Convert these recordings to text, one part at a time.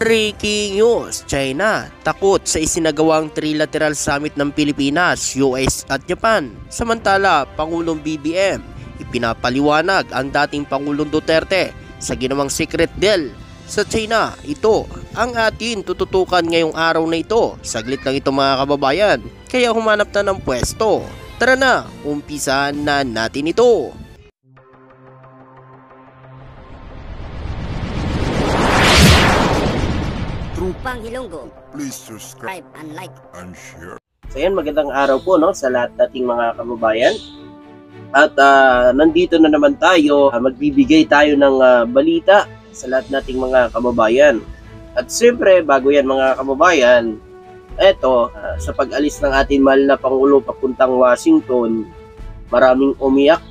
Breaking news, China takot sa isinagawang trilateral summit ng Pilipinas, US at Japan. Samantala, Pangulong BBM ipinapaliwanag ang dating Pangulong Duterte sa ginawang secret deal sa China. Ito ang atin tututukan ngayong araw na ito. Saglit lang ito mga kababayan, kaya humanap na ng pwesto. Tara na, umpisahan na natin ito. Trupang Hilonggo, Please subscribe and like. and share. So yan, magandang araw po sa lahat nating mga kababayan. At nandito na naman tayo, magbibigay tayo ng balita sa lahat nating mga kababayan. At siyempre, bago yan mga kababayan, eto, sa pag-alis ng ating mahal na Pangulo papuntang Washington, maraming umiyak.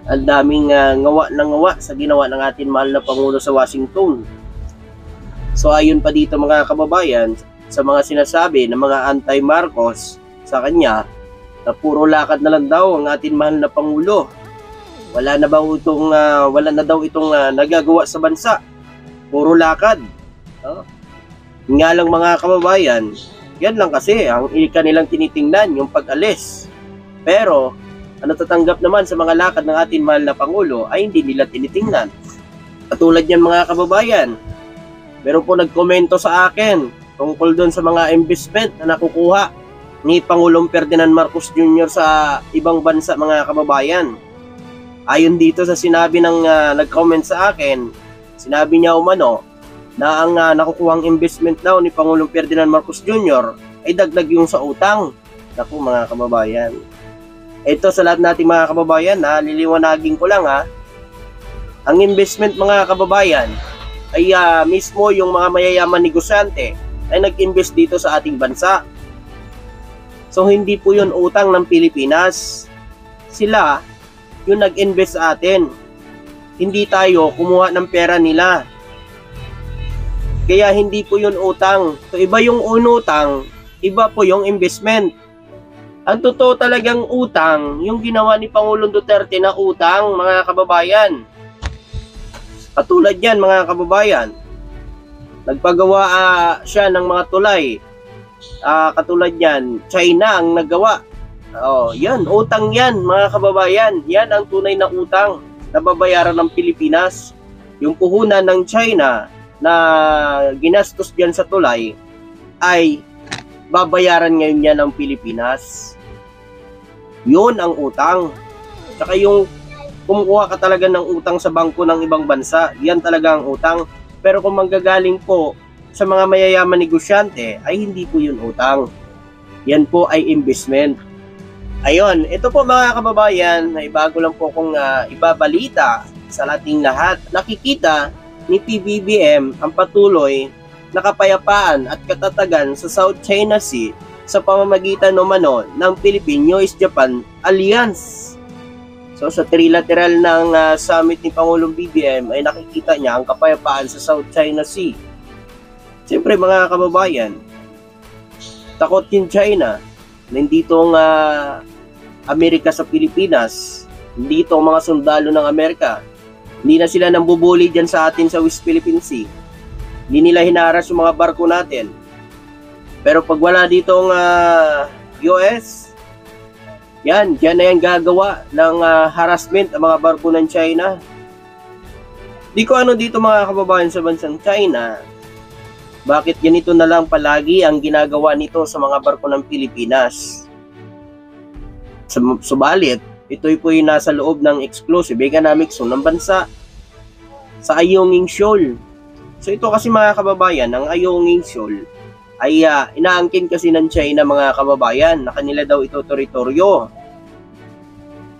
Ang daming ngawa na ngawa sa ginawa ng ating mahal na Pangulo sa Washington. So ayon pa dito mga kababayan, sa mga sinasabi ng mga anti-Marcos sa kanya, na puro lakad na lang daw ang ating mahal na Pangulo. Wala na daw itong nagagawa sa bansa. Puro lakad. Nga lang mga kababayan, yan lang kasi ang kanilang tinitingnan, yung pag-alis. Pero ang natatanggap naman sa mga lakad ng ating mahal na Pangulo ay hindi nila tinitingnan. Katulad yan mga kababayan, meron po nagkomento sa akin tungkol doon sa mga investment na nakukuha ni Pangulong Ferdinand Marcos Jr. sa ibang bansa mga kababayan. Ayon dito sa sinabi ng nag-comment sa akin, sinabi niya na ang nakukuhang investment daw ni Pangulong Ferdinand Marcos Jr. ay dagdag yung sa utang. Naku mga kababayan. Ito sa lahat nating mga kababayan, liliwanagin ko lang ang investment mga kababayan ay mismo yung mga mayayaman negosyante ay nag-invest dito sa ating bansa. So hindi po yun utang ng Pilipinas. Sila yung nag-invest sa atin. Hindi tayo kumuha ng pera nila. Kaya hindi po yun utang. So iba yung unutang, iba po yung investment. Ang totoo talagang utang, yung ginawa ni Pangulong Duterte na utang mga kababayan. Katulad yan mga kababayan, nagpagawa siya ng mga tulay. Katulad yan, China ang naggawa. Yan, utang yan mga kababayan. Yan ang tunay na utang na babayaran ng Pilipinas. Yung puhunan ng China na ginastos dyan sa tulay ay babayaran ngayon yan ng Pilipinas. Yun ang utang. Tsaka yung kumukuha ka talaga ng utang sa bangko ng ibang bansa, yan talaga ang utang. Pero kung manggagaling po sa mga mayayaman negosyante, ay hindi po yun utang. Yan po ay investment. Ayun, ito po mga kababayan, ay bago lang po kong ibabalita sa ating lahat. Nakikita ni PBBM ang patuloy na kapayapaan at katatagan sa South China Sea sa pamamagitan ng Philippine-US Japan Alliance. So sa trilateral ng summit ni Pangulong BBM ay nakikita niya ang kapayapaan sa South China Sea. Siyempre mga kababayan, takot yung China na hindi itong Amerika sa Pilipinas, hindi itong mga sundalo ng Amerika. Hindi na sila nambubuli dyan sa atin sa West Philippine Sea. Hindi nila hinaras yung mga barko natin. Pero pag wala ditong US, yan na yung gagawa ng harassment ang mga barko ng China. Di ko dito mga kababayan sa bansang China, bakit ganito na lang palagi ang ginagawa nito sa mga barko ng Pilipinas? Subalit, ito'y po yung nasa loob ng exclusive economic zone ng bansa sa Ayungin Shoal. So ito kasi mga kababayan, ang Ayungin Shoal ay inaangkin kasi ng China mga kababayan na kanila daw ito teritoryo.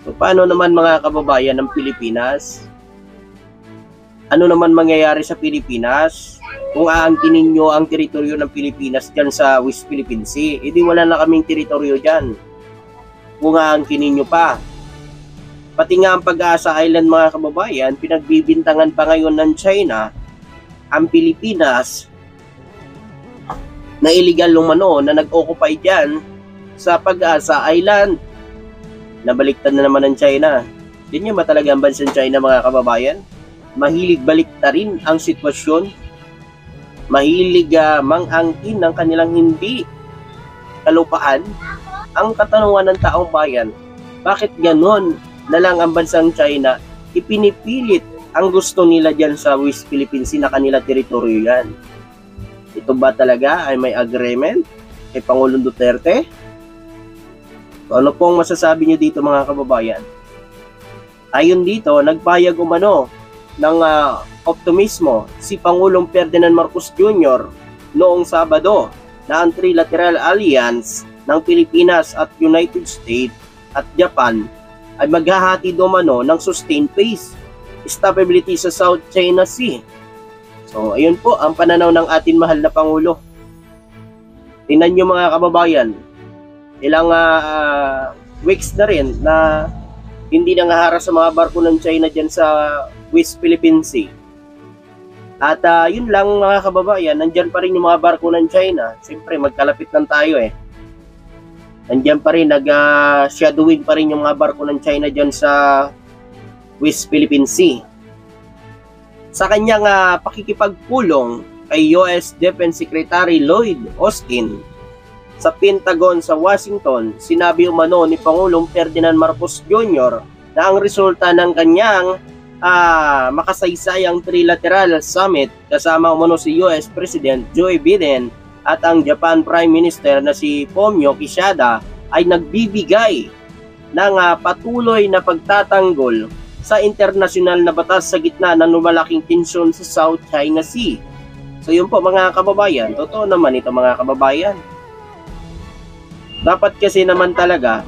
So paano naman mga kababayan ng Pilipinas? Ano naman mangyayari sa Pilipinas kung aangkinin nyo ang teritoryo ng Pilipinas dyan sa West Philippine Sea? Hindi wala na kaming teritoryo dyan kung aangkinin nyo pa. Pati nga ang Pag-asa Island mga kababayan, pinagbibintangan pa ngayon ng China ang Pilipinas na illegal na nag-occupy dyan sa Pag-asa Island. Nabaliktad na naman ng China. Ganyan ba talaga ang bansang China mga kababayan? Mahilig baliktarin ang sitwasyon. mahilig mangangkin ng kanilang hindi kalupaan. Ang katanungan ng taong bayan, bakit ganon na lang ang bansang China ipinipilit ang gusto nila dyan sa West Philippine Sea na kanila teritoryo yan? Ito ba talaga ay may agreement kay Pangulong Duterte? So, ano pong masasabi niyo dito mga kababayan? Ayon dito, nagpahayag umano ng optimismo si Pangulong Ferdinand Marcos Jr. noong Sabado na ang Trilateral Alliance ng Pilipinas at United States at Japan ay maghahatid umano ng sustained peace, stability sa South China Sea. So, ayun po ang pananaw ng ating mahal na Pangulo. Tingnan nyo mga kababayan, ilang weeks na rin na hindi nangaharap sa mga barko ng China dyan sa West Philippine Sea. At yun lang mga kababayan, nandyan pa rin yung mga barko ng China. Siyempre, magkalapit lang tayo eh. Nandyan pa rin, nag-shadowing pa rin yung mga barko ng China dyan sa West Philippine Sea. Sa kanyang pakikipagpulong kay US Defense Secretary Lloyd Austin sa Pentagon sa Washington, sinabi umano ni Pangulong Ferdinand Marcos Jr. na ang resulta ng kanyang makasaysayang trilateral summit kasama umano si US President Joe Biden at ang Japan Prime Minister na si Fumio Kishida ay nagbibigay ng patuloy na pagtatanggol sa internasyonal na batas sa gitna ng lumalaking tensyon sa South China Sea. So yun po mga kababayan, totoo naman ito mga kababayan. Dapat kasi naman talaga,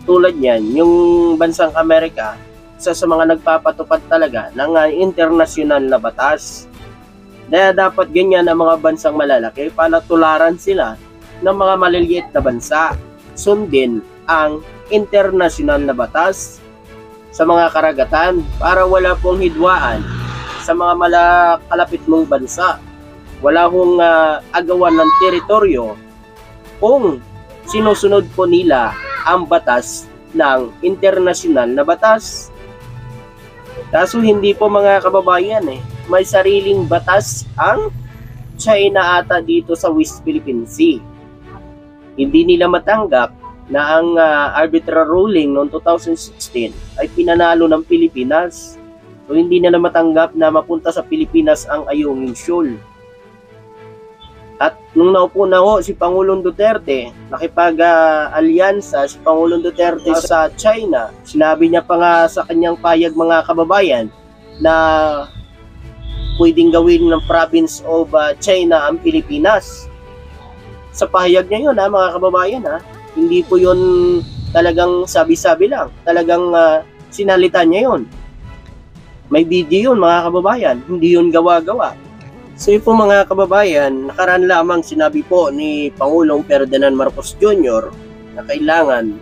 tulad yan, yung bansang Amerika, isa sa mga nagpapatupad talaga ng internasyonal na batas. Kaya dapat ganyan ang mga bansang malalaki para tularan sila ng mga maliliit na bansa. Sundin ang internasyonal na batas sa mga karagatan para wala pong hidwaan sa mga malakalapit mong bansa. Wala hong agawan ng teritoryo kung sinusunod po nila ang batas ng internasyonal na batas. Kaso hindi po mga kababayan may sariling batas ang China ata dito sa West Philippine Sea. Hindi nila matanggap na ang arbitral ruling noong 2016 ay pinanalo ng Pilipinas. So hindi nila matanggap na mapunta sa Pilipinas ang Ayungin Shoal. At nung naupo na si Pangulong Duterte, nakipag-alyansa si Pangulong Duterte sa China, sinabi niya pa nga sa kanyang payag mga kababayan na pwedeng gawin ng province of China ang Pilipinas. Sa pahayag niya yun mga kababayan hindi po yun talagang sabi-sabi lang, talagang sinalita niya yun. May video yun mga kababayan, hindi yun gawa-gawa. So yun po mga kababayan, nakaraan lamang sinabi po ni Pangulong Ferdinand Marcos Jr. na kailangan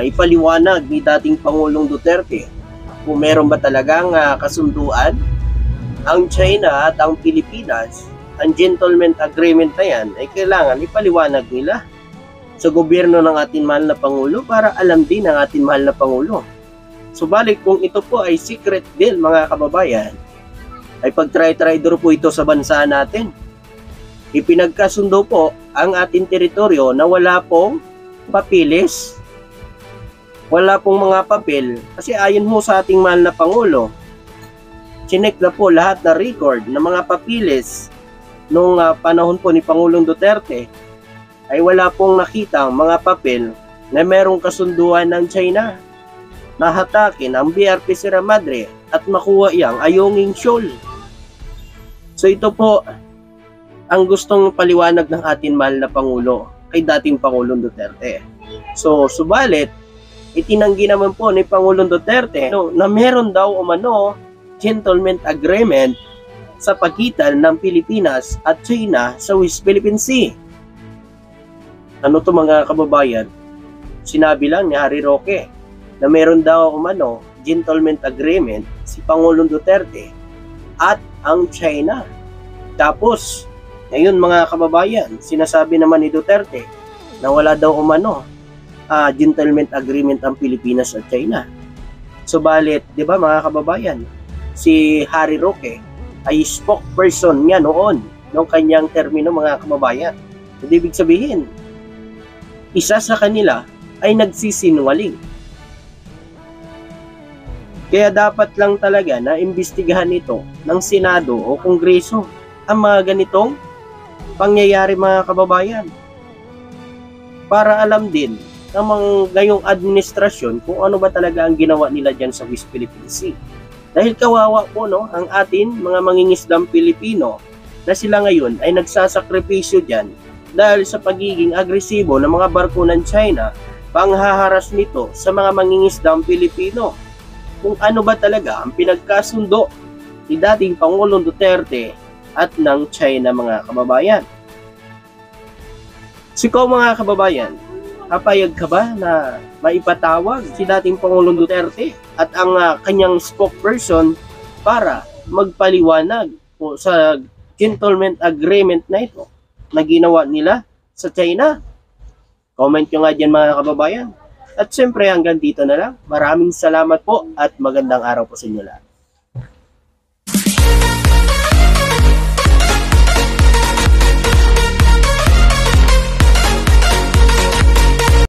ipaliwanag ni dating Pangulong Duterte kung meron ba talagang kasunduan ang China at ang Pilipinas. Ang gentleman agreement na yan ay kailangan ipaliwanag nila sa gobyerno ng ating mahal na Pangulo para alam din ng ating mahal na Pangulo. Subalit kung ito po ay secret deal mga kababayan, ay pag-try-try-door po ito sa bansa natin. Ipinagkasundo po ang ating teritoryo na wala pong papilis. Wala pong mga papel. Kasi ayon mo sa ating mahal na Pangulo, chinek na po lahat na record ng mga papilis nung panahon po ni Pangulong Duterte, ay wala pong nakita mga papel na merong kasunduan ng China na hatakin ang BRP Sierra Madre at makuha yang Ayungin Shoal. So ito po ang gustong paliwanag ng ating mahal na Pangulo kay dating Pangulong Duterte. So subalit, itinanggi naman po ni Pangulong Duterte na meron daw umano gentleman agreement sa pagitan ng Pilipinas at China sa West Philippine Sea. Ano to mga kababayan? Sinabi lang ni Harry Roque na meron daw umano gentleman agreement si Pangulong Duterte at ang China. Tapos, ngayon mga kababayan, sinasabi naman ni Duterte na wala daw umano gentleman agreement ang Pilipinas at China. Subalit, di ba mga kababayan, si Harry Roque ay spokesperson niya noon ng kanyang termino, mga kababayan. So, ibig sabihin, isa sa kanila ay nagsisinungaling. Kaya dapat lang talaga na imbestigahan ito ng Senado o Kongreso ang mga ganitong pangyayari, mga kababayan. Para alam din ng ngayong administrasyon kung ano ba talaga ang ginawa nila dyan sa West Philippine Sea. Dahil kawawa po ang atin mga mangingisdang Pilipino na sila ngayon ay nagsasakripisyo dyan dahil sa pagiging agresibo ng mga barko ng China, panghaharas nito sa mga mangingisdang Pilipino. Kung ano ba talaga ang pinagkasundo ni dating Pangulong Duterte at ng China, mga kababayan. So ikaw, mga kababayan, papayag ka ba na maipatawag si dating Pangulong Duterte at ang kanyang spokesperson para magpaliwanag po sa gentleman agreement na ito na ginawa nila sa China? Comment nyo nga dyan, mga kababayan. At syempre hanggang dito na lang. Maraming salamat po at magandang araw po sa inyo lahat.